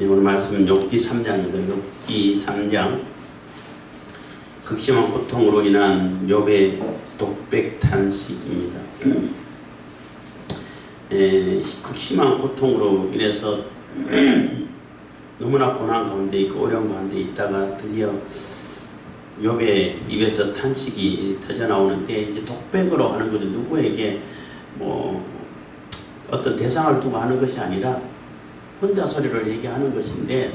오늘 말씀은 욥기 3장입니다. 욥기 3장. 극심한 고통으로 인한 욥의 독백 탄식입니다. 극심한 고통으로 인해서 너무나 고난 가운데 있고 어려운 가운데 있다가 드디어 욥의 입에서 탄식이 터져나오는데, 이제 독백으로 하는 것은 누구에게 어떤 대상을 두고 하는 것이 아니라 혼자 소리를 얘기하는 것인데,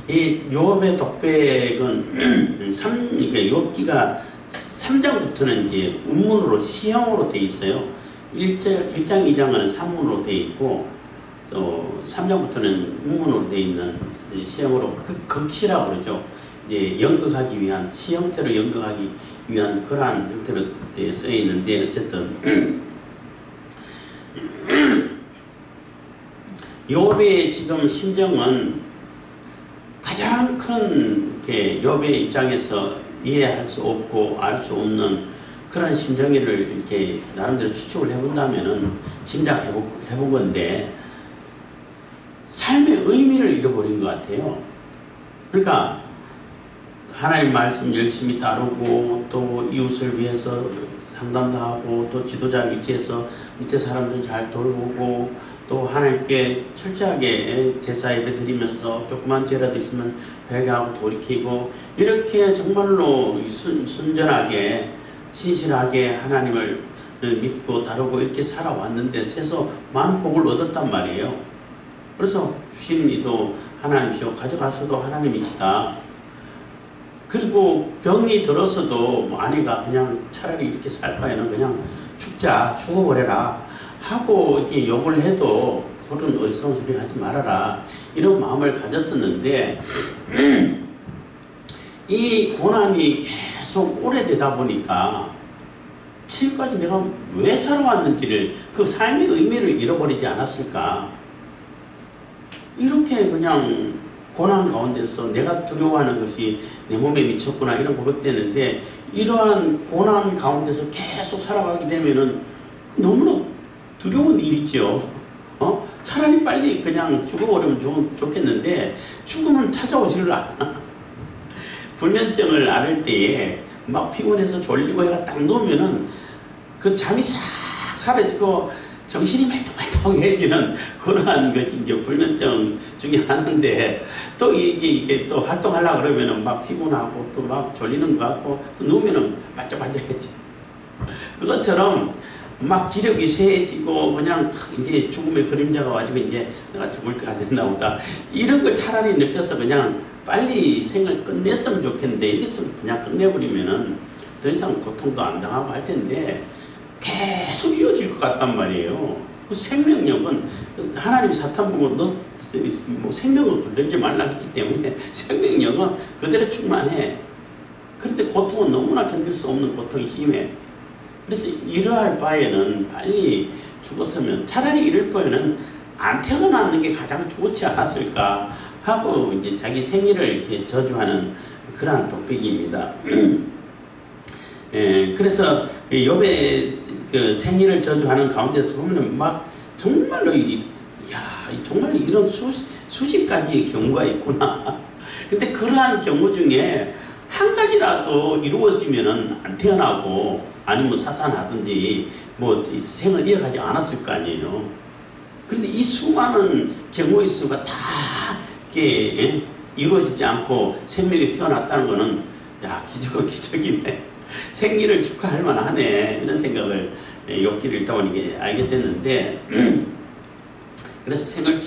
이 욥의 독백은 욥기가 3장부터는 이제 운문으로 시형으로 되어 있어요. 1장, 2장은 산문으로 되어 있고, 또 3장부터는 운문으로 되어 있는 시형으로 극시라고 그러죠. 이제 연극하기 위한, 시 형태로 연극하기 위한 그러한 형태로 쓰여 있는데, 어쨌든 욥의 지금 심정은 가장 큰 욥의 입장에서 이해할 수 없고 알 수 없는 그런 심정을 이렇게 나름대로 추측을 해본다면은 짐작해본 건데, 삶의 의미를 잃어버린 것 같아요. 그러니까 하나님 말씀 열심히 따르고, 또 이웃을 위해서 상담도 하고, 또 지도자 위치에서 밑에 사람들 잘 돌보고, 또 하나님께 철저하게 제사 예배 드리면서 조그만 죄라도 있으면 회개하고 돌이키고, 이렇게 정말로 순전하게 신실하게 하나님을 믿고 다루고 이렇게 살아왔는데, 세서 많은 복을 얻었단 말이에요. 그래서 주시는 이도 하나님이시고 가져가서도 하나님이시다. 그리고 병이 들었어도 아내가 그냥 차라리 이렇게 살 바에는 그냥 죽어버려라 하고 이렇게 욕을 해도 그런 어리석은 소리 하지 말아라, 이런 마음을 가졌었는데, 이 고난이 계속 오래되다 보니까 지금까지 내가 왜 살아왔는지를, 그 삶의 의미를 잃어버리지 않았을까. 이렇게 그냥 고난 가운데서 내가 두려워하는 것이 내 몸에 미쳤구나, 이런 고백되는데, 이러한 고난 가운데서 계속 살아가게 되면은 너무나 두려운 일이죠. 차라리 빨리 그냥 죽어버리면 좋겠는데, 죽음은 찾아오지를 않아. 불면증을 앓을 때에 막 피곤해서 졸리고 해가 딱 누우면은 그 잠이 싹 사라지고 정신이 말똥말똥해지는 그러한 것이 이제 불면증 중에 하나인데, 또 이게 또 활동하려고 그러면은 막 피곤하고 또 막 졸리는 것 같고, 또 누우면은 반짝반짝해져. 그것처럼 막 기력이 쇠해지고 그냥 이제 죽음의 그림자가 와가지고 이제 내가 죽을 때가 됐나 보다, 이런 걸 차라리 느껴서 그냥 빨리 생을 끝냈으면 좋겠는데, 여기서 그냥 끝내버리면은 더 이상 고통도 안 당하고 할 텐데 계속 이어질 것 같단 말이에요. 그 생명력은 하나님 사탄 보고 너 생명을 건들지 말라 했기 때문에 생명력은 그대로 충만해. 그런데 고통은 너무나 견딜 수 없는 고통이 심해. 그래서 이러할 바에는 빨리 죽었으면, 차라리 이럴 바에는 안 태어나는 게 가장 좋지 않았을까 하고 이제 자기 생일을 이렇게 저주하는 그러한 독백입니다. 그래서 욥의 그 생일을 저주하는 가운데서 보면은 막 정말로 정말로 이런 수십 가지의 경우가 있구나. 근데 그러한 경우 중에 한 가지라도 이루어지면은 안 태어나고 아니면 사산하든지 생을 이어가지 않았을 거 아니에요. 그런데 이 수많은 경우의 수가 다 이렇게 이루어지지 않고 생명이 태어났다는 거는, 기적은 기적이네. 생일을 축하할 만하네, 이런 생각을 욥기를 읽다 보니 알게 됐는데, 그래서 생일을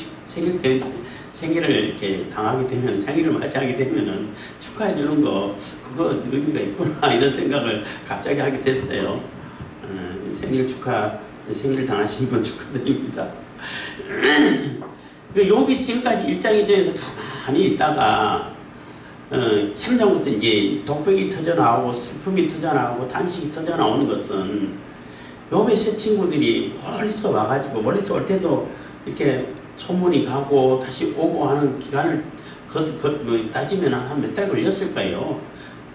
이렇게 당하게 되면, 생일을 맞이하게 되면은 축하해 주는 거, 그거 의미가 있구나, 이런 생각을 갑자기 하게 됐어요. 생일 당하신 분 축하드립니다. 욥이 지금까지 1장 2장에서 가만히 있다가 3장부터 이제 독백이 터져나오고 슬픔이 터져나오고 단식이 터져나오는 것은, 욥의 세 친구들이 멀리서 와가지고, 멀리서 올 때도 이렇게 소문이 가고 다시 오고 하는 기간을 따지면 한 몇 달 걸렸을까요?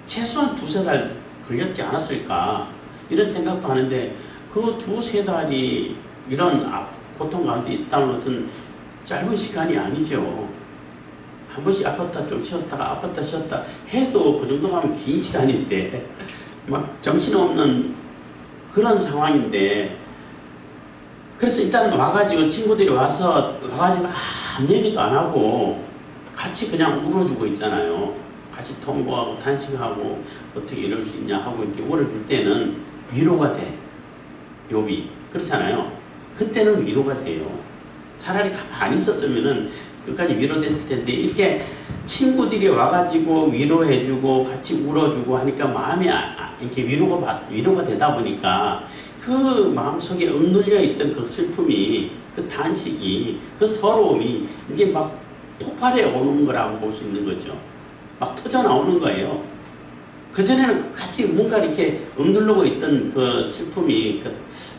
최소한 2~3달 걸렸지 않았을까, 이런 생각도 하는데, 그 2~3달이 이런 고통 가운데 있다는 것은 짧은 시간이 아니죠. 한 번씩 아팠다 좀 쉬었다가 아팠다 쉬었다 해도 그 정도 가면 긴 시간인데 막 정신없는 그런 상황인데, 그래서 일단 와가지고 친구들이 와가지고 아무 얘기도 안 하고 같이 그냥 울어주고 있잖아요. 같이 통보하고 탄식하고 어떻게 이럴 수 있냐 하고 이렇게 울어줄 때는 위로가 돼. 욥이 그렇잖아요. 그때는 위로가 돼요. 차라리 가만히 있었으면은 끝까지 위로됐을 텐데, 이렇게 친구들이 와가지고 위로해주고 같이 울어주고 하니까 마음이 이렇게 위로가 되다 보니까 그 마음속에 억눌려 있던 그 슬픔이, 그 단식이, 그 서러움이 이제 막 폭발해 오는 거라고 볼 수 있는 거죠. 막 터져 나오는 거예요. 그전에는 같이 뭔가 이렇게 억누르고 있던 그 슬픔이,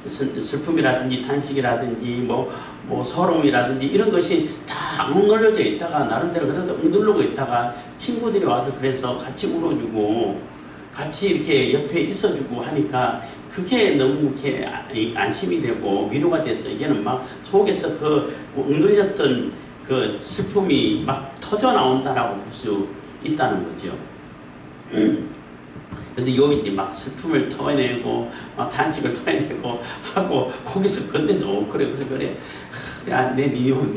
슬픔이라든지 탄식이라든지 뭐 서러움이라든지 이런 것이 다 억눌려져 있다가 나름대로 그래도 억누르고 있다가 친구들이 와서 그래서 같이 울어주고 같이 이렇게 옆에 있어주고 하니까 그게 너무 이렇게 안심이 되고 위로가 돼서 이제는 막 속에서 그 억눌렸던 그 슬픔이 막 터져 나온다라고 볼 수 있다는 거죠. 근데 욥이 이제 막 슬픔을 토해내고 막 단식을 토해내고 하고 거기서 끝내서 그래 야, 네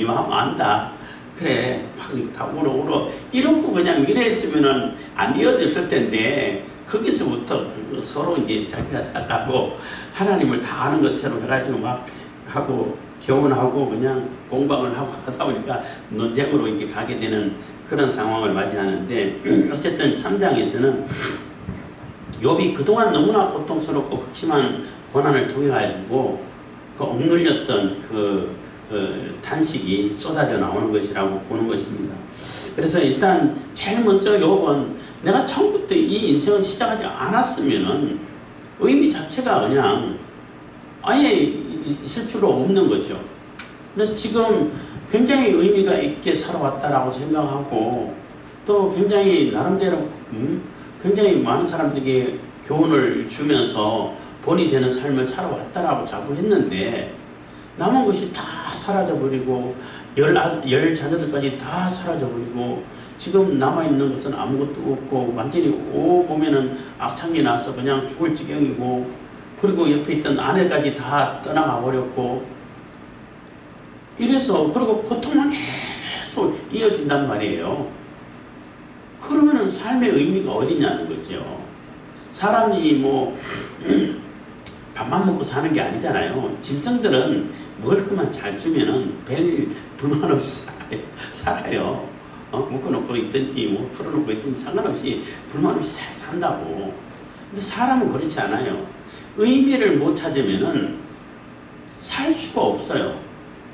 마음 안다. 그래 막 다 울어 이러고 그냥 이랬으면은 안 이어졌을 텐데, 거기서부터 그 서로 이제 자기가 잘하고 하나님을 다 아는 것처럼 해가지고 막 하고 교훈하고 그냥 공방을 하고 하다 보니까 논쟁으로 이렇게 가게 되는 그런 상황을 맞이하는데, 어쨌든 3장에서는 욥이 그동안 너무나 고통스럽고 극심한 고난을 통해 가지고 그 억눌렸던 그 탄식이 쏟아져 나오는 것이라고 보는 것입니다. 그래서 일단 제일 먼저 욥은 내가 처음부터 이 인생을 시작하지 않았으면은 의미 자체가 그냥 아예 있을 필요 없는 거죠. 그래서 지금 굉장히 의미가 있게 살아왔다라고 생각하고, 또 굉장히 나름대로 굉장히 많은 사람들에게 교훈을 주면서 본이 되는 삶을 살아왔다라고 자부했는데, 남은 것이 다 사라져버리고 열 자녀들까지 다 사라져버리고 지금 남아있는 것은 아무것도 없고 완전히 보면은 악창이 나서 그냥 죽을 지경이고, 그리고 옆에 있던 아내까지 다 떠나가 버렸고, 이래서 그리고 고통만 계속 이어진단 말이에요. 그러면은 삶의 의미가 어디냐는 거죠. 사람이 뭐 밥만 먹고 사는 게 아니잖아요. 짐승들은 먹을 것만 잘 주면은 별 불만 없이 살아요. 묶어놓고 있든지 뭐 풀어놓고 있든지 상관없이 불만 없이 잘 산다고. 근데 사람은 그렇지 않아요. 의미를 못 찾으면은 살 수가 없어요.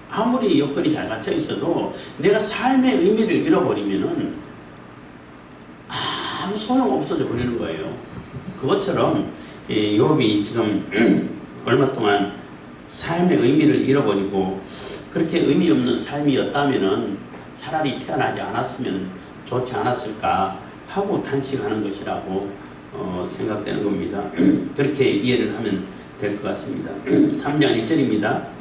아무리 여건이 잘 갖춰 있어도 내가 삶의 의미를 잃어버리면은 아무 소용 없어져 버리는 거예요. 그것처럼 욥이 지금 얼마 동안 삶의 의미를 잃어버리고 그렇게 의미 없는 삶이었다면은 차라리 태어나지 않았으면 좋지 않았을까 하고 탄식하는 것이라고 생각되는 겁니다. 그렇게 이해를 하면 될 것 같습니다. 3장 1절입니다.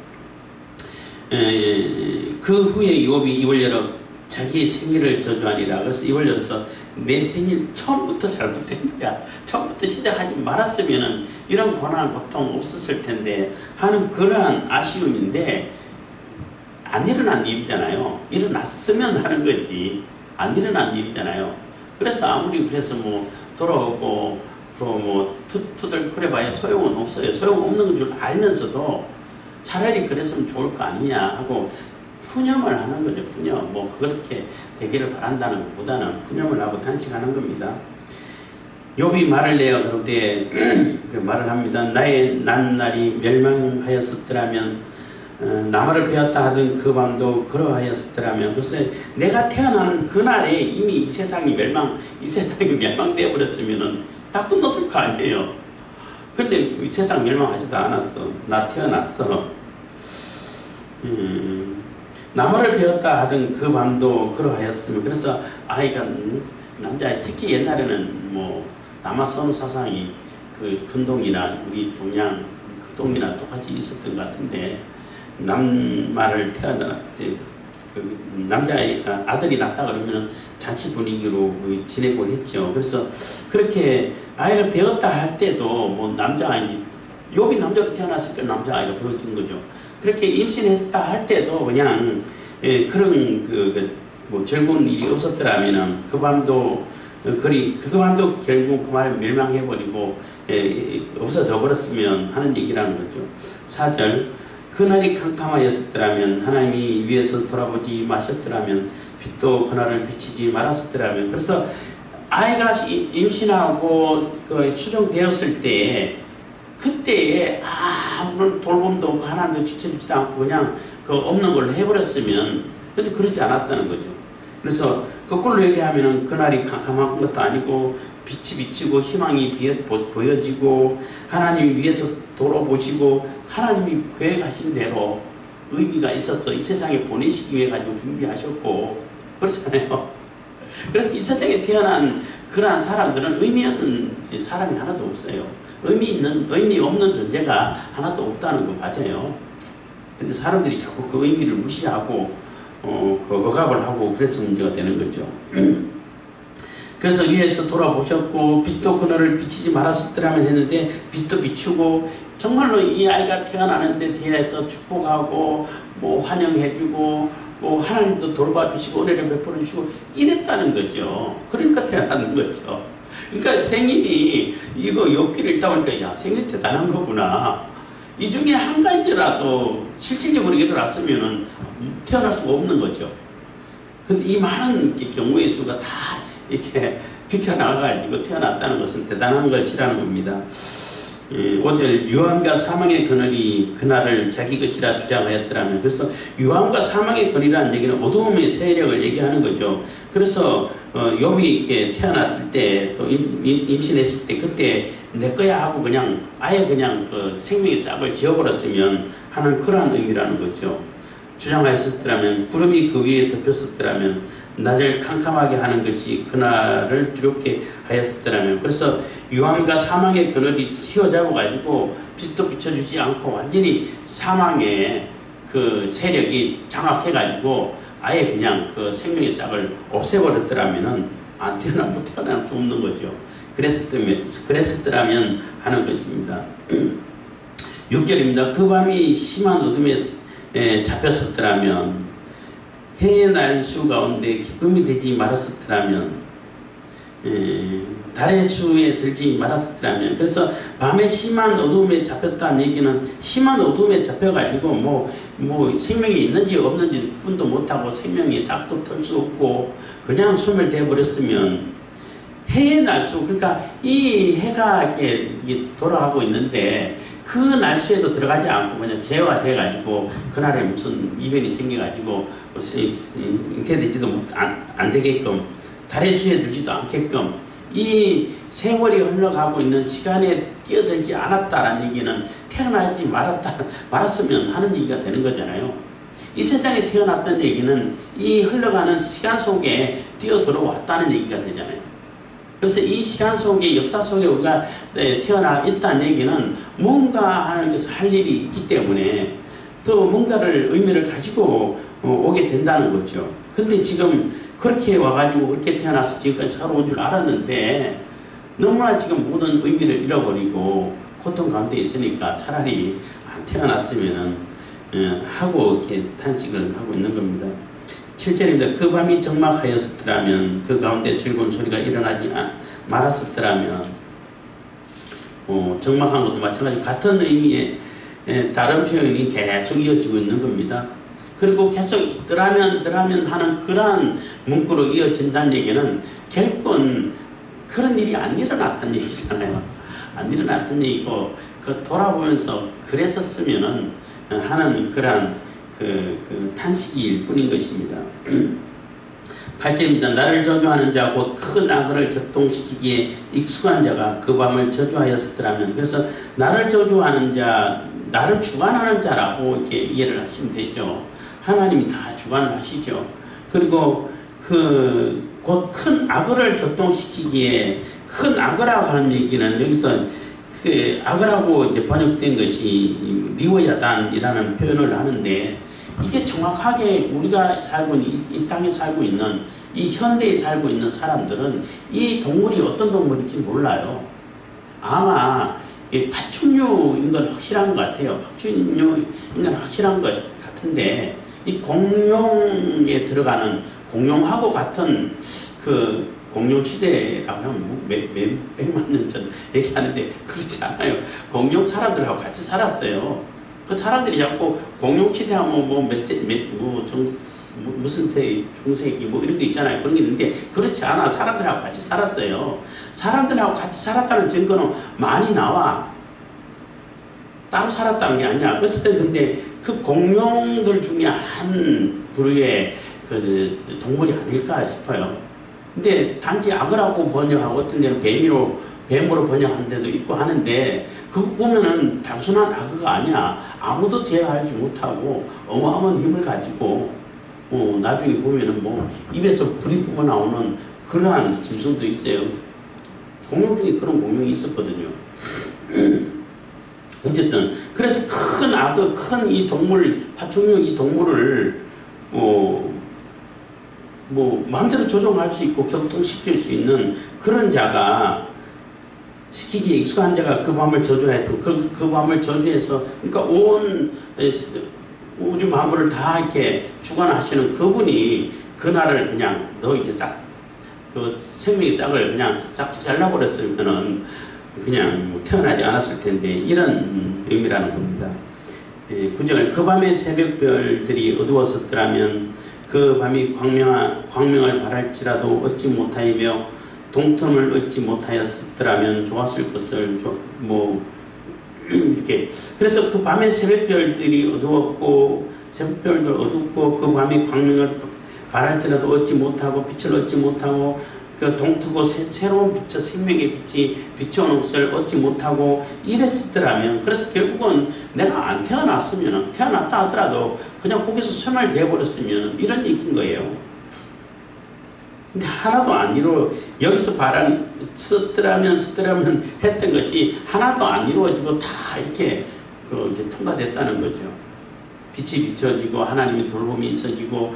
그 후에 욥이 입을 열어 자기의 생일을 저주하니라. 그래서 입을 열어서 내 생일 처음부터 잘못된 거야. 처음부터 시작하지 말았으면 이런 고난, 고통 없었을 텐데 하는 그러한 아쉬움인데, 안 일어난 일이잖아요. 일어났으면 하는 거지. 안 일어난 일이잖아요. 그래서 아무리 그래서 뭐 돌아오고 뭐 투덜거려 봐야 소용은 없어요. 소용없는 줄 알면서도 차라리 그랬으면 좋을 거 아니냐 하고 푸념을 하는 거죠. 푸념. 뭐 그렇게 되기를 바란다는 것보다는 푸념을 하고 탄식하는 겁니다. 욥이 말을 내어 그때 그 말을 합니다. 나의 난날이 멸망하였었더라면 나무를 베었다 하던 그 밤도 그러하였었더라면, 글쎄 내가 태어나는 그날에 이미 이 세상이 멸망되어 버렸으면은 다 끝났을 거 아니에요. 근데 이 세상 멸망하지도 않았어. 나 태어났어. 나무를 베었다 하던 그 밤도 그러하였으면, 그래서 아이가 남자 특히 옛날에는 뭐 남아선우 사상이 그 근동이나 우리 동양 극동이나 똑같이 있었던 것 같은데, 남말을 태어났대 남자아이가 아들이 낳았다 그러면은 잔치 분위기로 지내고 했죠. 그래서 그렇게 아이를 배웠다 할 때도 뭐 남자아이인지 욥이 남자로 태어났으니까 남자아이가 배워진 거죠. 그렇게 임신했다 할 때도 그냥 그런 뭐 즐거운 일이 없었더라면은 그 밤도 그 밤도 결국 그 말에 멸망해버리고 없어져 버렸으면 하는 얘기라는 거죠. 4절 그날이 캄캄하였었더라면 하나님이 위에서 돌아보지 마셨더라면 빛도 그날을 비치지 말았었더라면. 그래서 아이가 임신하고 수정되었을 때 그때에 아무런 돌봄도 없고 하나님도 지켜주지도 않고 그냥 없는 걸로 해버렸으면 근데 그러지 않았다는 거죠. 그래서 거꾸로 얘기하면은 그날이 캄캄한 것도 아니고 빛이 비치고 희망이 보여지고 하나님이 위에서 돌아보시고 하나님이 계획하신 대로 의미가 있어서 이 세상에 보내시기 위해 가지고 준비하셨고 그렇잖아요. 그래서 이 세상에 태어난 그러한 사람들은 의미 없는 사람이 하나도 없어요. 의미 없는 존재가 하나도 없다는 거 맞아요. 근데 사람들이 자꾸 그 의미를 무시하고 억압을 하고 그래서 문제가 되는 거죠. 그래서 위에서 돌아보셨고 빛도 그날을 비치지 말았었더라면 했는데 빛도 비추고 정말로 이 아이가 태어나는데 대해서 축복하고 뭐 환영해주고 뭐 하나님도 돌봐주시고 은혜를 베풀어 주시고 이랬다는 거죠. 그러니까 태어나는 거죠. 그러니까 생일이 이거 엽기를 읽다 보니까 야 생일 대단한 거구나. 이 중에 한 가지라도 실질적으로 일어났으면은 태어날 수가 없는 거죠. 근데 이 많은 경우의 수가 다 이렇게 비켜나가가지고 태어났다는 것은 대단한 것이라는 겁니다. 5절 유암과 사망의 그날을 자기 것이라 주장하였더라면 그래서 유암과 사망의 그늘이라는 얘기는 어두움의 세력을 얘기하는 거죠. 그래서 욥이 이렇게 태어났을 때 또 임신했을 때 그때 내 거야 하고 그냥 아예 그냥 그 생명의 싹을 지어버렸으면 하는 그러한 의미라는 거죠. 주장하였었더라면 구름이 그 위에 덮였었더라면 낮을 캄캄하게 하는 것이 그날을 두렵게 하였었더라면 그래서 유암과 사망의 그늘이 휘어잡아 가지고 빛도 비춰주지 않고 완전히 사망의 그 세력이 장악해 가지고 아예 그냥 그 생명의 싹을 없애버렸더라면은 안 태어날 수 없는 거죠. 그랬었더라면 하는 것입니다. 6절입니다. 그 밤이 심한 어둠에 잡혔었더라면 해의 날수 가운데 기쁨이 되지 말았었더라면 달의 수에 들지 말았었더라면 그래서 밤에 심한 어둠에 잡혔다는 얘기는 심한 어둠에 잡혀가지고 뭐 생명이 있는지 없는지 구분도 못하고 생명이 싹도 털 수 없고 그냥 소멸되어 버렸으면 해의 날수 그러니까 이 해가 이렇게 돌아가고 있는데 그 날수에도 들어가지 않고 그냥 제어가 돼가지고 그날에 무슨 이변이 생겨가지고 잉태되지도 안 되게끔 달의 수에 들지도 않게끔 이 세월이 흘러가고 있는 시간에 뛰어들지 않았다라는 얘기는 태어나지 말았으면 하는 얘기가 되는 거잖아요. 이 세상에 태어났다는 얘기는 이 흘러가는 시간 속에 뛰어들어왔다는 얘기가 되잖아요. 그래서 이 시간 속에 역사 속에 우리가 태어나 있다는 얘기는 뭔가 하나님께서 할 일이 있기 때문에 또 뭔가를 의미를 가지고 오게 된다는 거죠. 근데 지금 그렇게 와가지고 그렇게 태어나서 지금까지 살아온 줄 알았는데 너무나 지금 모든 의미를 잃어버리고 고통 가운데 있으니까 차라리 안 태어났으면은 하고 이렇게 탄식을 하고 있는 겁니다. 7절입니다. 그 밤이 적막하였었더라면 그 가운데 즐거운 소리가 일어나지 말았었더라면 적막한 것도 마찬가지 같은 의미의 다른 표현이 계속 이어지고 있는 겁니다. 그리고 계속 더라면 하는 그러한 문구로 이어진다는 얘기는 결국은 그런 일이 안 일어났다는 얘기잖아요. 안 일어났다는 얘기고 그 돌아보면서 그랬었으면은 하는 그러한 그 탄식일 뿐인 것입니다. 8절입니다. 나를 저주하는 자 곧 큰 악을 격동시키기에 익숙한 자가 그 밤을 저주하였었더라면 그래서 나를 저주하는 자 나를 주관하는 자라고 이렇게 이해를 하시면 되죠. 하나님이 다 주관을 하시죠. 그리고 곧 큰 악을 격동시키기에 큰 악이라고 하는 얘기는 여기서 그 악이라고 이제 번역된 것이 리워야단이라는 표현을 하는데 이게 정확하게 우리가 살고 있는 이 땅에 살고 있는 이 현대에 살고 있는 사람들은 이 동물이 어떤 동물인지 몰라요. 아마 파충류인 건 확실한 것 같아요. 파충류인 건 확실한 것 같은데 이 공룡에 들어가는 공룡하고 같은 그 공룡 시대라고 하면 몇백만 년 전 얘기하는데 그렇지 않아요. 공룡 사람들하고 같이 살았어요. 그 사람들이 자꾸 공룡 시대하면 무슨 세기, 중세기 뭐 이런 게 있잖아요. 그런 게 있는데 그렇지 않아. 사람들하고 같이 살았어요. 사람들하고 같이 살았다는 증거는 많이 나와. 따로 살았다는 게 아니야. 어쨌든 근데 그 공룡들 중에 한 부류의 그 동물이 아닐까 싶어요. 근데 단지 악어라고 번역하고 어떤 데는 뱀으로 번역하는 데도 있고 하는데 그거 보면은 단순한 악어가 아니야. 아무도 제어하지 못하고 어마어마한 힘을 가지고 나중에 보면은 뭐 입에서 불이 뿜어 나오는 그러한 짐승도 있어요. 공룡 중에 그런 공룡이 있었거든요. 어쨌든 그래서 큰 악어, 큰 이 동물, 파충류 이 동물을 뭐 마음대로 조종할 수 있고 격동시킬 수 있는 그런 자가 시키기에 익숙한 자가 그 밤을 저주했던 그 밤을 저주해서 그러니까 온 우주 만물을 다 이렇게 주관하시는 그분이 그날을 그냥 너 이렇게 싹 그 생명의 싹을 그냥 싹 잘라버렸으면은 그냥 뭐 태어나지 않았을 텐데 이런 의미라는 겁니다. 9절 그 밤에 새벽별들이 어두웠었더라면 그 밤이 광명을 바랄지라도 얻지 못하이며 동텀을 얻지 못하였더라면 좋았을 것을 이렇게 그래서 그 밤에 새벽별들이 어두웠고 새벽별들 어둡고 그 밤이 광명을 바랄지라도 얻지 못하고 빛을 얻지 못하고 그 동트고 새로운 빛의 생명의 빛이 비춰오는 것을 얻지 못하고 이랬었더라면 그래서 결국은 내가 안 태어났으면 태어났다 하더라도 그냥 거기서 소멸되어 버렸으면 이런 얘기인 거예요. 근데 하나도 안 이루어 여기서 썼더라면 했던 것이 하나도 안 이루어지고 다 이렇게 이렇게 통과됐다는 거죠. 빛이 비춰지고 하나님의 돌봄이 있어지고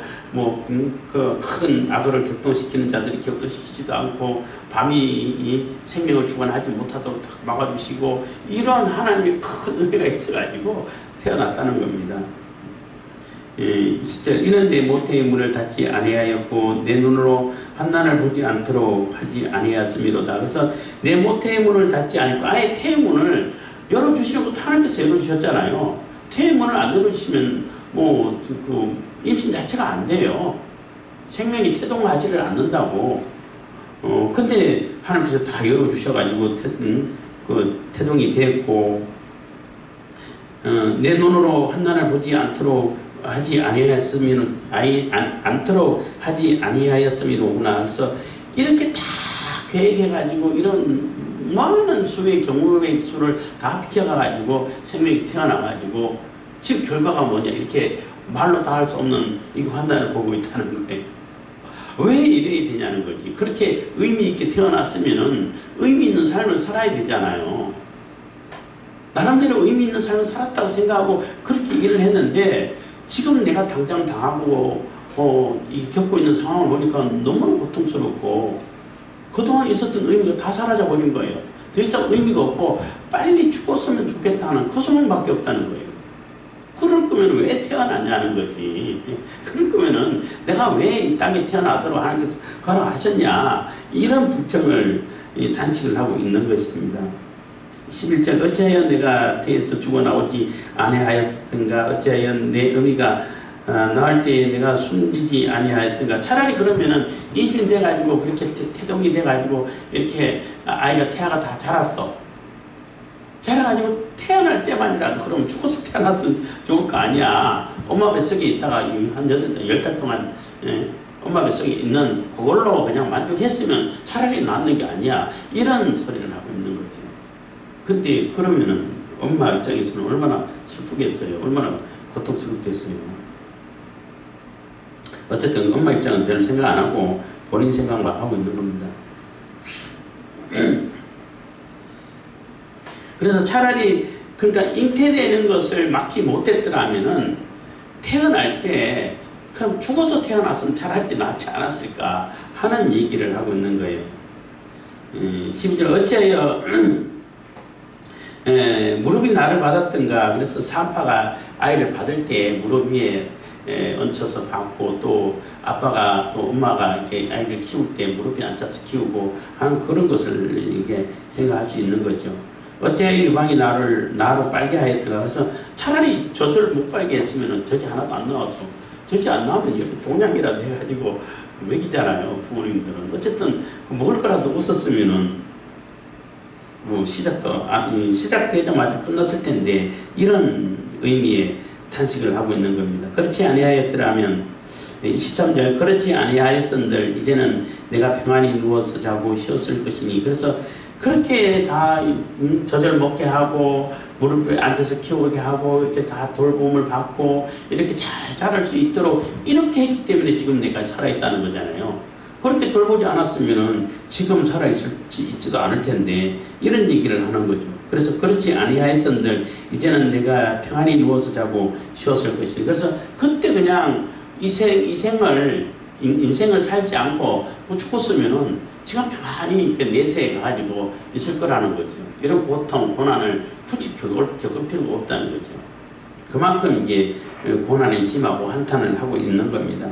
그 큰 악어를 격동시키는 자들이 격동시키지도 않고 밤이 생명을 주관하지 못하도록 막아주시고 이런 하나님의 큰 은혜가 있어가지고 태어났다는 겁니다. 10절 이는 내 모태의 문을 닫지 아니하였고 내 눈으로 환난을 보지 않도록 하지 아니하였음이로다. 그래서 내 모태의 문을 닫지 않고 아예 태의 문을 열어주시는 것도 하나님께서 열어주셨잖아요. 태의 문을 안 열어주시면 그 임신 자체가 안 돼요. 생명이 태동하지를 않는다고. 근데 하나님께서 다 열어주셔가지고 태동이 됐고 내 눈으로 환난을 보지 않도록 하지 않도록 하지 아니하였음이로구나. 그래서 이렇게 다 계획해가지고 이런 많은 수의 경우의 수를 다 비켜가지고 생명이 태어나가지고 지금 결과가 뭐냐 이렇게 말로 다 할 수 없는 이 환난을 보고 있다는 거예요. 왜 이래야 되냐는 거지. 그렇게 의미 있게 태어났으면은 의미 있는 삶을 살아야 되잖아요. 나름대로 의미 있는 삶을 살았다고 생각하고 그렇게 일을 했는데 지금 내가 당장 당하고 겪고 있는 상황을 보니까 너무나 고통스럽고 그동안 있었던 의미가 다 사라져버린 거예요. 더 이상 의미가 없고 빨리 죽었으면 좋겠다는 그 소망밖에 없다는 거예요. 그럴 거면 왜 태어났냐는 거지. 그럴 거면은 내가 왜 이 땅에 태어나도록 하나님께서 허락하셨냐 이런 불평을 단식을 하고 있는 것입니다. 11절 어찌하여 내가 태에서 죽어나오지 아니하였던가 어찌하여 내 어미가 낳을 때에 내가 숨지지 아니하였던가. 차라리 그러면은 이주인 돼가지고 그렇게 태동이 돼가지고 이렇게 아이가 태아가 다 자랐어. 자라가지고 태어날 때만이라도 그럼 죽어서 태어났으면 좋을 거 아니야. 엄마 뱃속에 있다가 한 10달 동안 엄마 뱃속에 있는 그걸로 그냥 만족했으면 차라리 낫는 게 아니야. 이런 소리를 하고 있는 거죠. 근데 그러면은 엄마 입장에서는 얼마나 슬프겠어요. 얼마나 고통스럽겠어요. 어쨌든 엄마 입장은 별 생각 안 하고 본인 생각만 하고 있는 겁니다. 그래서 차라리 그러니까 잉태되는 것을 막지 못했더라면은 태어날 때 그럼 죽어서 태어났으면 차라리 낫지 않았을까 하는 얘기를 하고 있는 거예요. 12절 어찌하여 무릎이 나를 받았던가. 그래서 산파가 아이를 받을 때 무릎 위에 얹혀서 받고, 또 아빠가 또 엄마가 이렇게 아이를 키울 때 무릎에 앉아서 키우고 하는 그런 것을 이게 생각할 수 있는 거죠. 어째 유방이 나로 빨게 하였더라. 그래서 차라리 젖을 못 빨게 했으면 젖이 하나도 안 나왔죠. 젖이 안 나오면 여기 동양이라도 해가지고 먹이잖아요, 부모님들은. 어쨌든 그 먹을 거라도 없었으면은 뭐 시작되자마자 끝났을 텐데, 이런 의미의 탄식을 하고 있는 겁니다. 그렇지 아니하였더라면 13절 그렇지 아니하였던들 이제는 내가 평안히 누워서 자고 쉬었을 것이니. 그래서 그렇게 다 젖을 먹게 하고 무릎에 앉아서 키우게 하고 이렇게 다 돌봄을 받고 이렇게 잘 자랄 수 있도록 이렇게 했기 때문에 지금 내가 살아있다는 거잖아요. 그렇게 돌보지 않았으면 지금 살아있지도 않을 텐데, 이런 얘기를 하는 거죠. 그래서 그렇지 아니하였던들 이제는 내가 평안히 누워서 자고 쉬었을 것이니. 그래서 그때 그냥 인생을 살지 않고 죽었으면은 지금 평안히 이렇게 내세에 가가지고 있을 거라는 거죠. 이런 고통, 고난을 굳이 겪을 필요가 없다는 거죠. 그만큼 이게 고난이 심하고 한탄을 하고 있는 겁니다.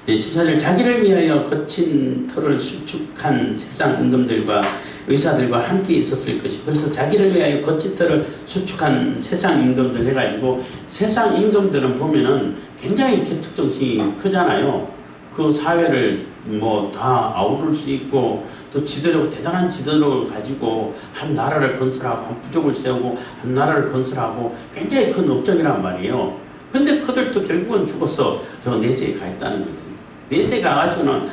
14절 자기를 위하여 거친 터를 수축한 세상 임금들과 의사들과 함께 있었을 것이. 그래서 자기를 위하여 거친 터를 수축한 세상 임금들 해가지고, 세상 임금들은 보면은 굉장히 개특정신이 크잖아요. 그 사회를 뭐 다 아우를 수 있고, 또 대단한 지도력을 가지고 한 나라를 건설하고 한 부족을 세우고 한 나라를 건설하고 굉장히 큰 업적이란 말이에요. 근데 그들도 결국은 죽어서 저 내세에 가 있다는 거지. 내세에 가가지고는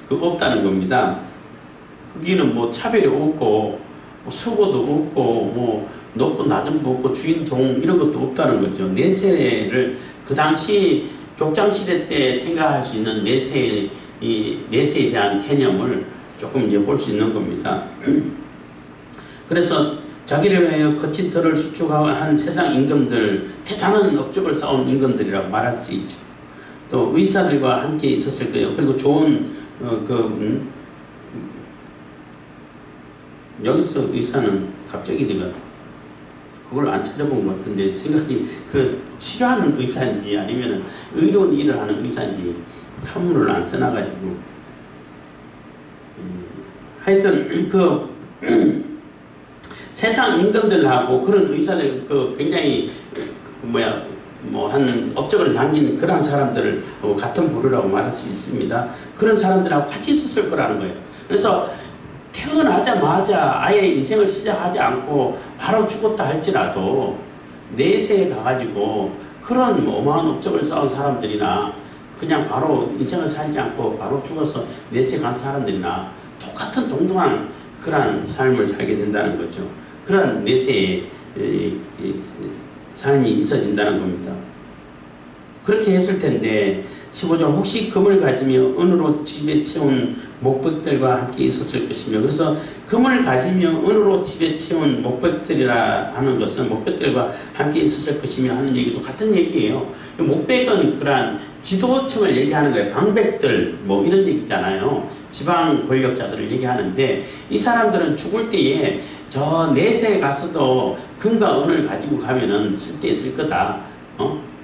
없다는 겁니다. 거기는 뭐 차별이 없고 수고도 없고 뭐 높고 낮음도 없고 주인동 이런 것도 없다는 거죠. 내세를 그 당시 족장시대 때 생각할 수 있는 내세에 대한 개념을 조금 볼 수 있는 겁니다. 그래서 자기를 위하여 거친 터를 수축한 세상 임금들, 대단한 업적을 쌓은 임금들이라고 말할 수 있죠. 또 의사들과 함께 있었을 거예요. 그리고 좋은 여기서 의사는 갑자기 내가 그걸 안 찾아본 것 같은데, 생각이 치료하는 의사인지 아니면 의료원 일을 하는 의사인지 한문을 안 써놔가지고, 하여튼 세상 임금들하고 그런 의사들 굉장히 한 업적을 남긴 그런 사람들을 같은 부류라고 말할 수 있습니다. 그런 사람들하고 같이 있었을 거라는 거예요. 그래서 태어나자마자 아예 인생을 시작하지 않고 바로 죽었다 할지라도 내세에 가가지고 그런 어마어마한 업적을 쌓은 사람들이나, 그냥 바로 인생을 살지 않고 바로 죽어서 내세에 간 사람들이나 똑같은 동등한 그런 삶을 살게 된다는 거죠. 그런 내세의 삶이 있어진다는 겁니다. 그렇게 했을 텐데 15절 혹시 금을 가지며 은으로 집에 채운 목백들과 함께 있었을 것이며. 그래서 금을 가지며 은으로 집에 채운 목백들이라 하는 것은 목백들과 함께 있었을 것이며 하는 얘기도 같은 얘기예요. 목백은 그러한 지도층을 얘기하는 거예요. 방백들 이런 얘기잖아요. 지방 권력자들을 얘기하는데, 이 사람들은 죽을 때에 저 내세에 가서도 금과 은을 가지고 가면은 쓸데 있을 거다.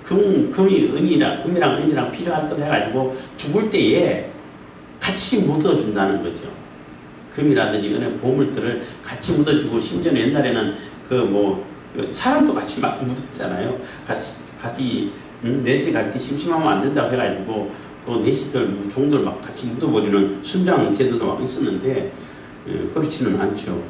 금이랑 은이랑 필요할 거다 해가지고 죽을 때에 같이 묻어준다는 거죠. 금이라든지 은의 보물들을 같이 묻어주고, 심지어 옛날에는 사람도 같이 막 묻었잖아요. 같이 내시 갈 때 심심하면 안 된다고 해가지고 또 내시들 종들 막 같이 묻어버리는 순장 제도도 막 있었는데, 그렇지는 않죠.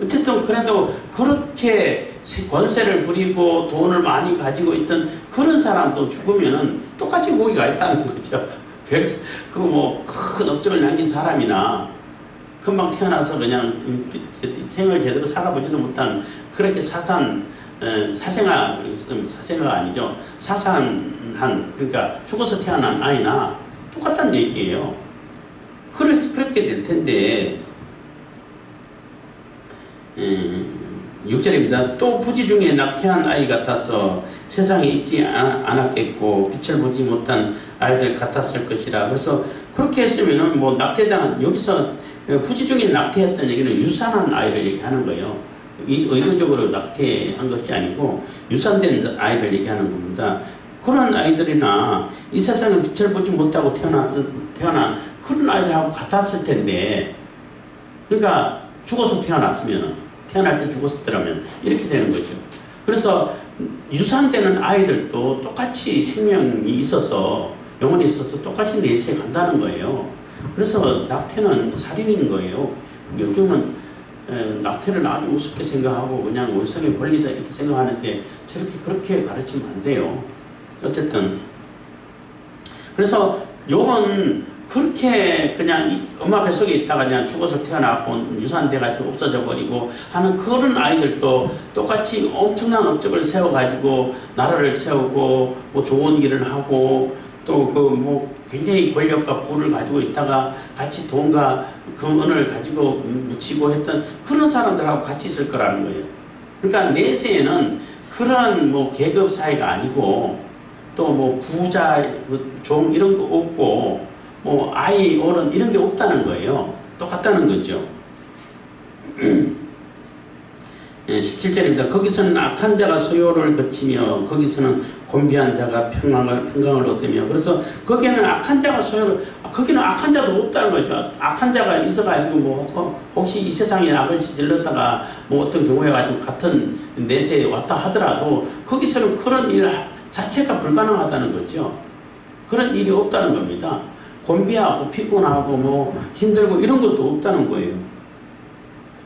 어쨌든 그래도 그렇게 권세를 부리고 돈을 많이 가지고 있던 그런 사람도 죽으면은 똑같이 거기가 있다는 거죠. 큰 업적을 남긴 사람이나 금방 태어나서 그냥 생을 제대로 살아보지도 못한 그렇게 사생아가 아니죠. 그러니까 죽어서 태어난 아이나 똑같다는 얘기예요. 그렇게 될 텐데, 6절입니다. 또 부지 중에 낙태한 아이 같아서 세상에 있지 않았겠고 빛을 보지 못한 아이들 같았을 것이라. 그래서 그렇게 했으면은 뭐 낙태당한, 여기서 부지 중에 낙태했다는 얘기는 유산한 아이를 얘기하는 거예요. 의도적으로 낙태한 것이 아니고 유산된 아이를 얘기하는 겁니다. 그런 아이들이나 이 세상에 빛을 보지 못하고 태어난 그런 아이들하고 같았을 텐데, 그러니까 죽어서 태어날 때 죽었더라면 이렇게 되는 거죠. 그래서 유산되는 아이들도 똑같이 생명이 있어서, 영혼이 있어서 똑같이 내세에 간다는 거예요. 그래서 낙태는 살인인 거예요. 요즘은 낙태를 아주 우습게 생각하고 그냥 원성의 권리다 이렇게 생각하는데, 그렇게 가르치면 안 돼요. 어쨌든 그래서 요건 그렇게 그냥 엄마 뱃속에 있다가 그냥 죽어서 태어나고 유산돼가지고 없어져 버리고 하는 그런 아이들도 똑같이 엄청난 업적을 세워가지고 나라를 세우고 뭐 좋은 일을 하고 또 그 뭐 굉장히 권력과 부를 가지고 있다가 같이 돈과 금은을 가지고 묻히고 했던 그런 사람들하고 같이 있을 거라는 거예요. 그러니까 내세에는 그런 뭐 계급 사회가 아니고 또 뭐 부자, 종 이런 거 없고 뭐 아이, 어른 이런 게 없다는 거예요. 똑같다는 거죠. 17절입니다. 거기서는 악한 자가 소요를 거치며 거기서는 곤비한 자가 평강을 얻으며. 그래서 거기에는 악한 자가 거기는 악한 자도 없다는 거죠. 악한 자가 있어가지고 뭐 혹시 이 세상에 악을 저질렀다가 뭐 어떤 경우에 가지고 같은 내세에 왔다 하더라도 거기서는 그런 일 자체가 불가능하다는 거죠. 그런 일이 없다는 겁니다. 곤비하고 피곤하고 뭐 힘들고 이런 것도 없다는 거예요.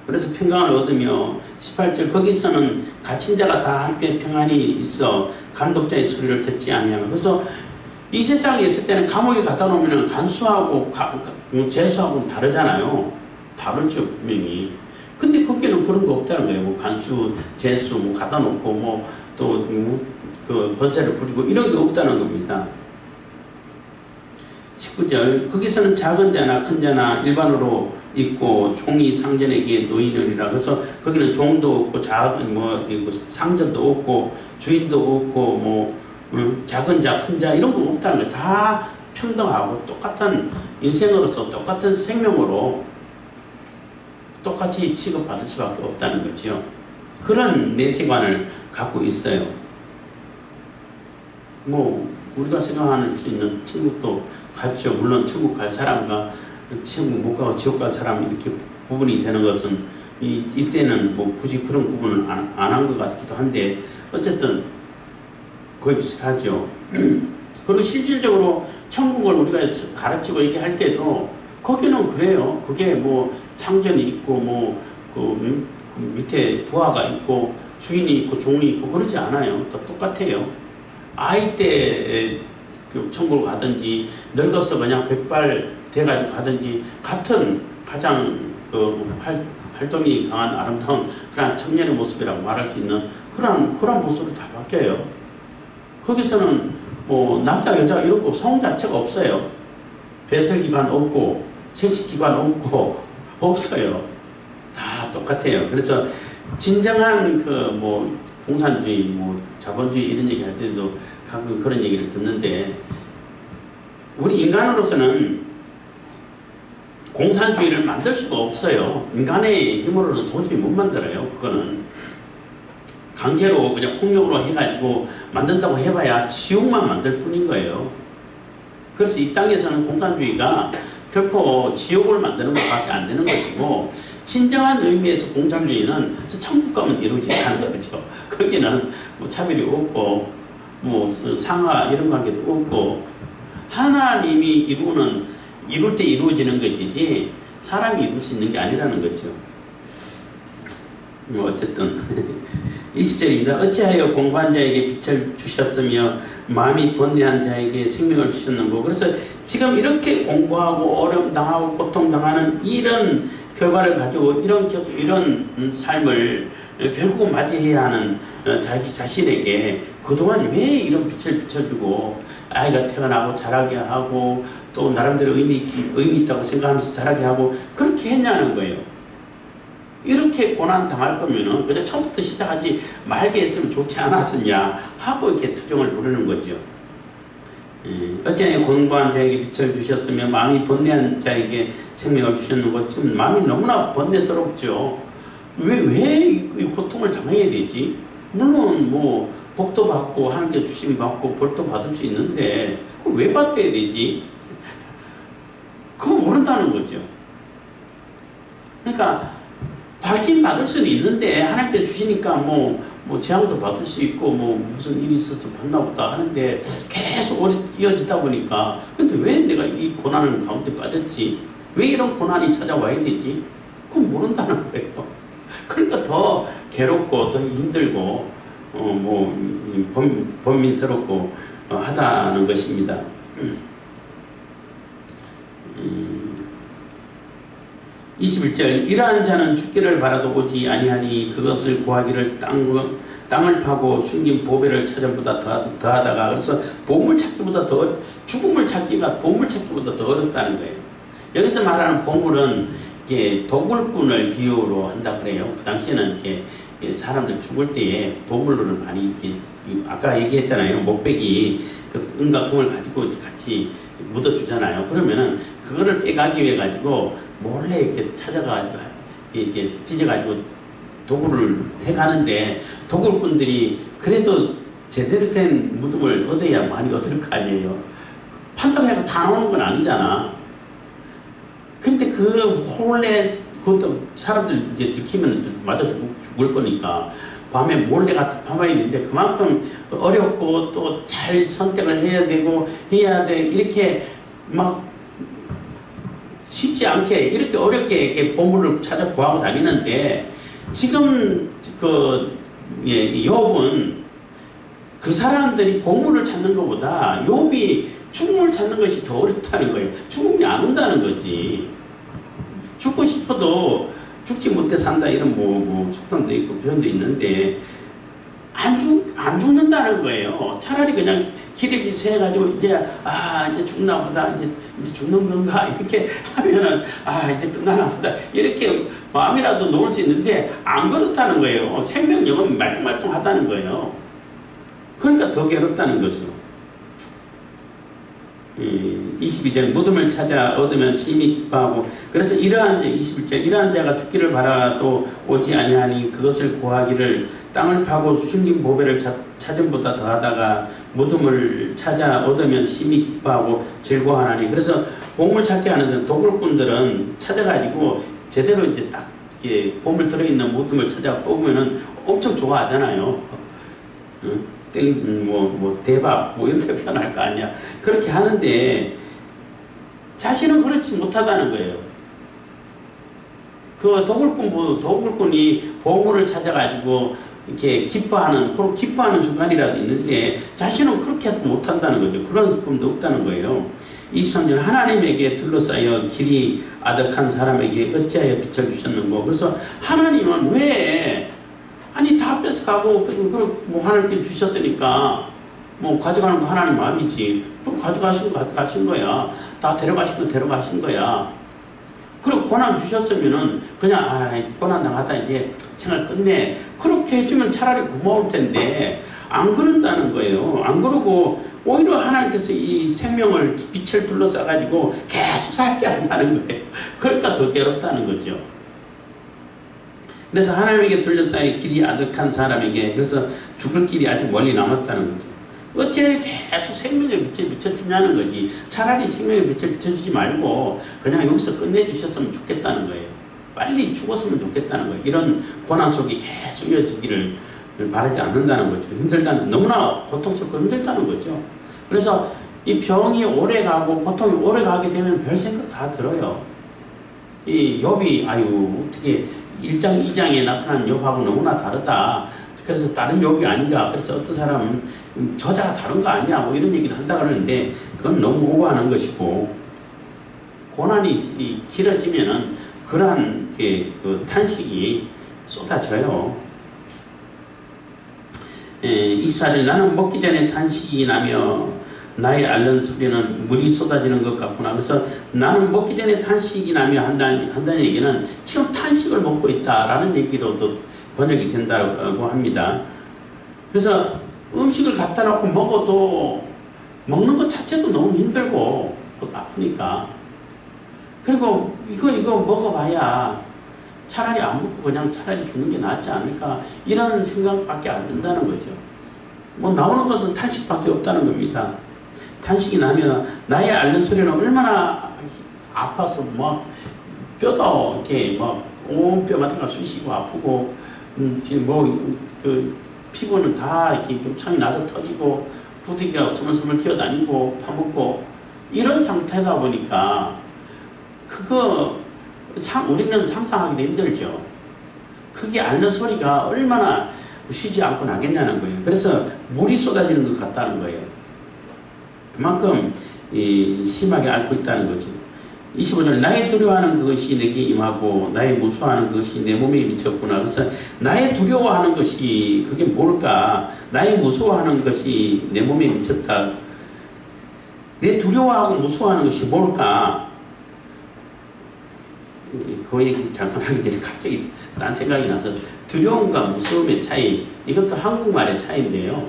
그래서 평강을 얻으며 18절 거기서는 갇힌 자가 다 함께 평안이 있어 감독자의 소리를 듣지 아니하며. 그래서 이 세상에 있을 때는 감옥에 갖다 놓으면 간수하고 재수하고는 다르잖아요. 다르죠, 분명히. 근데 거기는 그런 거 없다는 거예요. 뭐 간수, 재수 뭐 갖다 놓고 뭐 또 그 권세를 부리고 이런 게 없다는 겁니다. 19절 거기서는 작은 자나 큰 자나 일반으로 있고 종이 상전에게 노인이라. 그래서 거기는 종도 없고 작은 뭐 상전도 없고 주인도 없고 뭐 작은 자 큰 자 이런 거 없다는 거예요. 다 평등하고 똑같은 인생으로서 똑같은 생명으로 똑같이 취급받을 수밖에 없다는 거죠. 그런 내세관을 갖고 있어요. 뭐 우리가 생각하는 수 있는 천국도 같죠. 물론 천국 갈 사람과 천국 못 가고 지옥 갈 사람 이렇게 구분이 되는 것은 이때는 뭐 굳이 그런 구분을 안 한 것 같기도 한데 어쨌든 거의 비슷하죠. 그리고 실질적으로 천국을 우리가 가르치고 얘기할 때도 거기는 그래요. 그게 뭐 상전이 있고 뭐 그 밑에 부하가 있고 주인이 있고 종이 있고 그러지 않아요. 다 똑같아요. 아이 때 그 천국을 가든지 늙어서 그냥 백발 돼가지고 가든지 같은 가장 그 활동이 강한 아름다운 그런 청년의 모습이라고 말할 수 있는 그런 모습으로 다 바뀌어요. 거기서는 뭐 남자 여자 이런 거 성 자체가 없어요. 배설기관 없고 생식기관 없고 없어요. 다 똑같아요. 그래서 진정한 그 뭐 공산주의, 뭐 자본주의 이런 얘기 할 때도 가끔 그런 얘기를 듣는데 우리 인간으로서는 공산주의를 만들 수가 없어요. 인간의 힘으로는 도저히 못 만들어요. 그거는 강제로 그냥 폭력으로 해가지고 만든다고 해봐야 지옥만 만들 뿐인 거예요. 그래서 이 땅에서는 공산주의가 결코 지옥을 만드는 것밖에 안 되는 것이고 진정한 의미에서 공산주의는 천국 가면 이루어지지 않는 거죠. 거기는 뭐 차별이 없고 뭐 상하 이런 관계도 없고 하나님이 이룰 때 이루어지는 것이지 사람이 이룰 수 있는 게 아니라는 거죠. 뭐 어쨌든 20절입니다. 어찌하여 공고한 자에게 빛을 주셨으며 마음이 번뇌한 자에게 생명을 주셨는고. 그래서 지금 이렇게 공고하고 어려움 당하고 고통 당하는 이런 결과를 가지고 이런 삶을 결국은 맞이해야 하는 자기 자신에게 그동안 왜 이런 빛을 비춰주고 아이가 태어나고 자라게 하고 또 나름대로 의미 있다고 생각하면서 자라게 하고 그렇게 했냐는 거예요. 이렇게 그렇게 고난 당할 거면은 그냥 처음부터 시작하지 말게 했으면 좋지 않았었냐 하고 이렇게 투정을 부르는 거죠. 어찌하여 공부한 자에게 빛을 주셨으며 마음이 번뇌한 자에게 생명을 주셨는고 지금 마음이 너무나 번뇌스럽죠. 왜 이 고통을 당해야 되지? 물론 뭐 복도 받고 하나님께 주심 받고 벌도 받을 수 있는데 그걸 왜 받아야 되지? 그거 모른다는 거죠. 그러니까 받긴 받을 수는 있는데 하나님께 주시니까 뭐 재앙도 받을 수 있고 뭐 무슨 일이 있어서 받나 보다 하는데 계속 오래 이어지다 보니까 근데 왜 내가 이 고난을 가운데 빠졌지? 왜 이런 고난이 찾아와야 되지? 그건 모른다는 거예요. 그러니까 더 괴롭고 더 힘들고 번민스럽고 하다는 것입니다. 21절 이러한 자는 죽기를 바라도 오지 아니하니 그것을 구하기를 땅을 파고 숨긴 보배를 찾음보다 더하다가 그래서 보물 찾기보다 더 죽음을 찾기가 보물 찾기보다 더 어렵다는 거예요. 여기서 말하는 보물은 이게 도굴꾼을 비유로 한다 그래요. 그 당시에는 이렇게 사람들 죽을 때에 보물로를 많이 이렇게 아까 얘기했잖아요. 목베기 그 은과 금을 가지고 같이 묻어주잖아요. 그러면은 그거를 빼가기 위해 가지고 몰래 이렇게 찾아가지고 이렇게 찢어가지고 도굴을 해가는데 도굴꾼들이 그래도 제대로 된 무덤을 얻어야 많이 얻을 거 아니에요. 판다고 해서 다 나오는 건 아니잖아. 근데 그 몰래 그것도 사람들 이제 들키면 맞아 죽을 거니까 밤에 몰래 갖다 파봐야 되는데 그만큼 어렵고 또 잘 선택을 해야 되고 해야 돼 이렇게 막 쉽지 않게 이렇게 어렵게 이렇게 보물을 찾아 구하고 다니는데 지금 욥은 그 사람들이 보물을 찾는 것보다 욥이 죽음을 찾는 것이 더 어렵다는 거예요. 죽음이 안 온다는 거지. 죽고 싶어도 죽지 못해 산다 이런 속담도 있고 표현도 있는데 안 죽는다는 거예요. 차라리 그냥 기력이 세가지고 이제 죽나 보다 이제 죽는 건가 이렇게 하면은 이제 끝나나 보다 이렇게 마음이라도 놓을 수 있는데 안 그렇다는 거예요. 생명력은 말똥말똥하다는 거예요. 그러니까 더 괴롭다는 거죠. 22절 무덤을 찾아 얻으면 심히 기뻐하고 그래서 이러한 21절 이러한 자가 죽기를 바라도 오지 아니하니 그것을 구하기를 땅을 파고 숨긴 보배를 찾음보다 더하다가 무덤을 찾아 얻으면 심히 기뻐하고 즐거워하나니 그래서 보물 찾기 하는 도굴꾼들은 찾아가지고 제대로 이제 딱 이렇게 보물 들어있는 무덤을 찾아 뽑으면은 엄청 좋아하잖아요. 대박 이렇게 표현할 거 아니야. 그렇게 하는데 자신은 그렇지 못하다는 거예요. 그 도굴꾼이 보물을 찾아가지고 이렇게 기뻐하는 순간이라도 있는데 자신은 그렇게 못한다는 거죠. 그런 기쁨도 없다는 거예요. 23절 하나님에게 둘러싸여 길이 아득한 사람에게 어찌하여 빛을 주셨는고. 그래서 하나님은 왜 다 뺏어가고 하나님께 주셨으니까 가져가는 거 하나님 마음이지. 그럼 가져가신 거야. 다 데려가신 거야. 그럼 고난 주셨으면은 그냥 고난 당하다 이제 생활 끝내. 그렇게 해주면 차라리 고마울 텐데 안 그런다는 거예요. 안 그러고 오히려 하나님께서 이 생명을 빛을 둘러싸가지고 계속 살게 한다는 거예요. 그러니까 더 괴롭다는 거죠. 그래서 하나님에게 둘러싸여 길이 아득한 사람에게 그래서 죽을 길이 아직 멀리 남았다는 거죠. 어째 계속 생명의 빛을 비춰주냐는 거지. 차라리 생명의 빛을 비춰주지 말고 그냥 여기서 끝내주셨으면 좋겠다는 거예요. 빨리 죽었으면 좋겠다는 거예요. 이런 고난 속이 계속 이어지기를 바라지 않는다는 거죠. 너무나 고통스럽고 힘들다는 거죠. 그래서 이 병이 오래 가고 고통이 오래 가게 되면 별 생각 다 들어요. 이 욥이 어떻게 1장 2장에 나타난 욥하고 너무나 다르다. 그래서 다른 욥이 아닌가. 그래서 어떤 사람은 저자가 다른 거 아니야 이런 얘기도 한다 그러는데 그건 너무 오버하는 것이고 고난이 길어지면은 그러한 그 탄식이 쏟아져요. 24절 나는 먹기 전에 탄식이 나며 나의 앓는 소리는 물이 쏟아지는 것 같구나. 그래서 나는 먹기 전에 탄식이 나며 한다는 얘기는 지금 탄식을 먹고 있다라는 얘기로도 번역이 된다고 합니다. 그래서 음식을 갖다 놓고 먹어도 먹는 것 자체도 너무 힘들고 또 아프니까, 그리고 이거 먹어봐야 차라리 안 먹고 그냥 차라리 죽는 게 낫지 않을까, 이런 생각밖에 안 든다는 거죠. 뭐 나오는 것은 탄식밖에 없다는 겁니다. 탄식이 나면 나의 앓는 소리는 얼마나 아파서 막 뼈도 이렇게 막 온 뼈마다 쑤시고 아프고, 지금 뭐 그 피부는 다 이렇게 욕창이 나서 터지고 구데기가 스물스물 기어다니고 파묻고 이런 상태다 보니까 그거 우리는 상상하기도 힘들죠. 그게 앓는 소리가 얼마나 쉬지 않고 나겠냐는 거예요. 그래서 물이 쏟아지는 것 같다는 거예요. 그만큼 심하게 앓고 있다는 거죠. 25절, 나의 두려워하는 그것이 내게 임하고 나의 무서워하는 그것이 내 몸에 미쳤구나. 그래서 나의 두려워하는 것이 그게 뭘까? 나의 무서워하는 것이 내 몸에 미쳤다. 내 두려워하고 무서워하는 것이 뭘까? 그 얘기 잠깐 하기 전에 갑자기 딴 생각이 나서, 두려움과 무서움의 차이, 이것도 한국말의 차이인데요.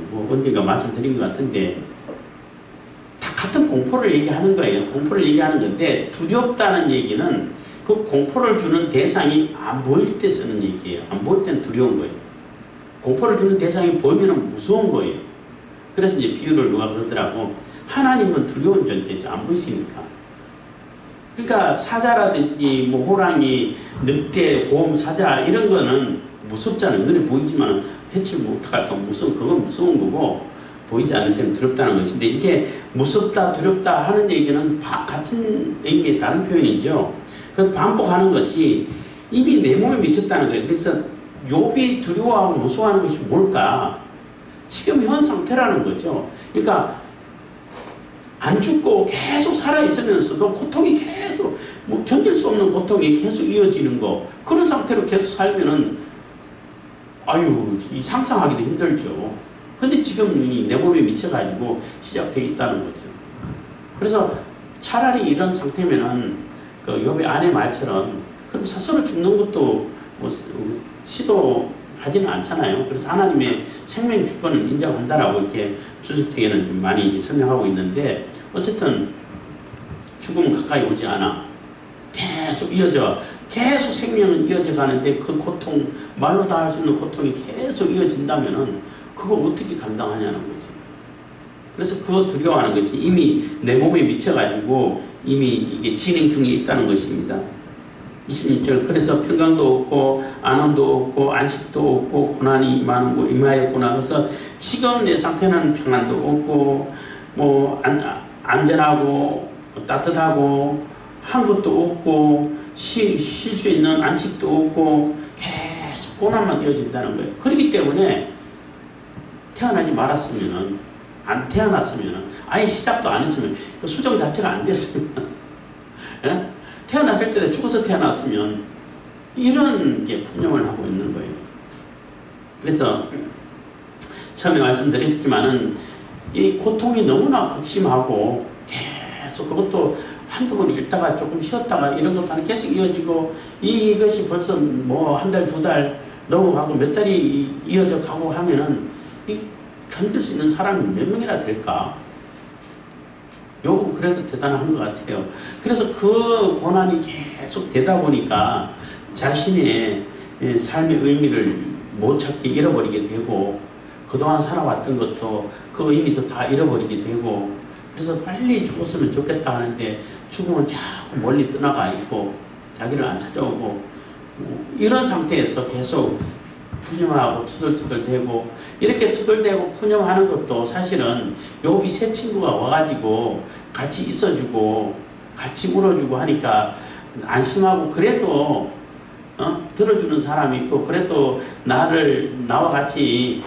뭐 언젠가 말씀드린 것 같은데, 다 같은 공포를 얘기하는 거예요. 공포를 얘기하는 건데, 두렵다는 얘기는 그 공포를 주는 대상이 안 보일 때 쓰는 얘기예요. 안 보일 때는 두려운 거예요. 공포를 주는 대상이 보이면 무서운 거예요. 그래서 이제 비유를 누가 그러더라고. 하나님은 두려운 존재죠. 안 보이시니까. 그러니까 사자라든지 뭐 호랑이, 늑대, 곰, 사자 이런 거는 무섭잖아요. 눈에 보이지만 해치면 어떡할까? 그건 무서운 거고, 보이지 않을 때는 두렵다는 것인데, 이게 무섭다, 두렵다 하는 얘기는 같은 의미의 다른 표현이죠. 그래서 반복하는 것이 이미 내 몸에 미쳤다는 거예요. 그래서 욥이 두려워하고 무서워하는 것이 뭘까? 지금 현 상태라는 거죠. 그러니까 안 죽고 계속 살아있으면서도 고통이 계속, 뭐 견딜 수 없는 고통이 계속 이어지는 거, 그런 상태로 계속 살면은 이 상상하기도 힘들죠. 근데 지금 내 몸에 미쳐가지고 시작되어 있다는 거죠. 그래서 차라리 이런 상태면은 그 욥의 아내 말처럼 그럼 스스로 죽는 것도 뭐 시도하지는 않잖아요. 그래서 하나님의 생명 주권을 인정한다라고 이렇게 주석책에는 좀 많이 설명하고 있는데, 어쨌든 죽음은 가까이 오지 않아. 계속 계속 생명은 이어져 가는데, 그 고통, 말로 다 할 수 있는 고통이 계속 이어진다면은 그거 어떻게 감당하냐는 거죠. 그래서 그거 두려워하는 것이 이미 내 몸에 미쳐가지고 이미 이게 진행 중에 있다는 것입니다. 26절, 그래서 평강도 없고 안원도 없고 안식도 없고 고난이 임하였구나. 그래서 지금 내 상태는 평안도 없고 뭐 안전하고 따뜻하고 한 것도 없고 쉴 수 있는 안식도 없고 계속 고난만 이어진다는 거예요. 그렇기 때문에 태어나지 말았으면은, 안 태어났으면은, 아예 시작도 안 했으면, 그 수정 자체가 안 됐으면, 예? 태어났을 때 죽어서 태어났으면 이런 게 푸념을 하고 있는 거예요. 그래서 처음에 말씀드렸지만은 이 고통이 너무나 극심하고 계속 그것도 한두 번 읽다가 조금 쉬었다가 이런 것만 계속 이어지고, 이것이 벌써 뭐 한 달, 두 달 넘어가고 몇 달이 이어져 가고 하면은 견딜 수 있는 사람이 몇 명이나 될까? 욥은 그래도 대단한 것 같아요. 그래서 그 고난이 계속 되다 보니까 자신의 삶의 의미를 못 찾게 잃어버리게 되고, 그동안 살아왔던 것도 그 의미도 다 잃어버리게 되고, 그래서 빨리 죽었으면 좋겠다 하는데 죽으면 자꾸 멀리 떠나가 있고 자기를 안 찾아오고, 이런 상태에서 계속 푸념하고 투덜투덜대고, 이렇게 투덜대고 푸념하는 것도 사실은 욥이 새 친구가 와가지고 같이 있어주고 같이 울어주고 하니까 안심하고, 그래도 들어주는 사람이 있고, 그래도 나와 같이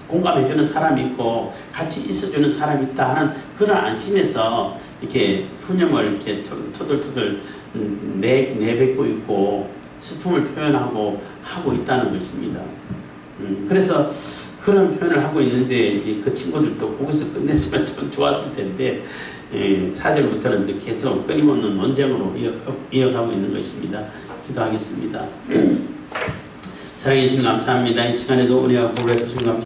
공감해주는 사람이 있고 같이 있어주는 사람이 있다 하는 그런 안심에서 이렇게 푸념을 이렇게 투덜투덜 내뱉고 있고 슬픔을 표현하고 하고 있다는 것입니다. 그래서 그런 표현을 하고 있는데 이제 그 친구들도 거기서 끝냈으면 참 좋았을 텐데 4절부터는 계속 끊임없는 논쟁으로 이어가고 있는 것입니다. 기도하겠습니다. 사랑해 주신 감사합니다. 이 시간에도 은혜와 복을 주신 감사합니다.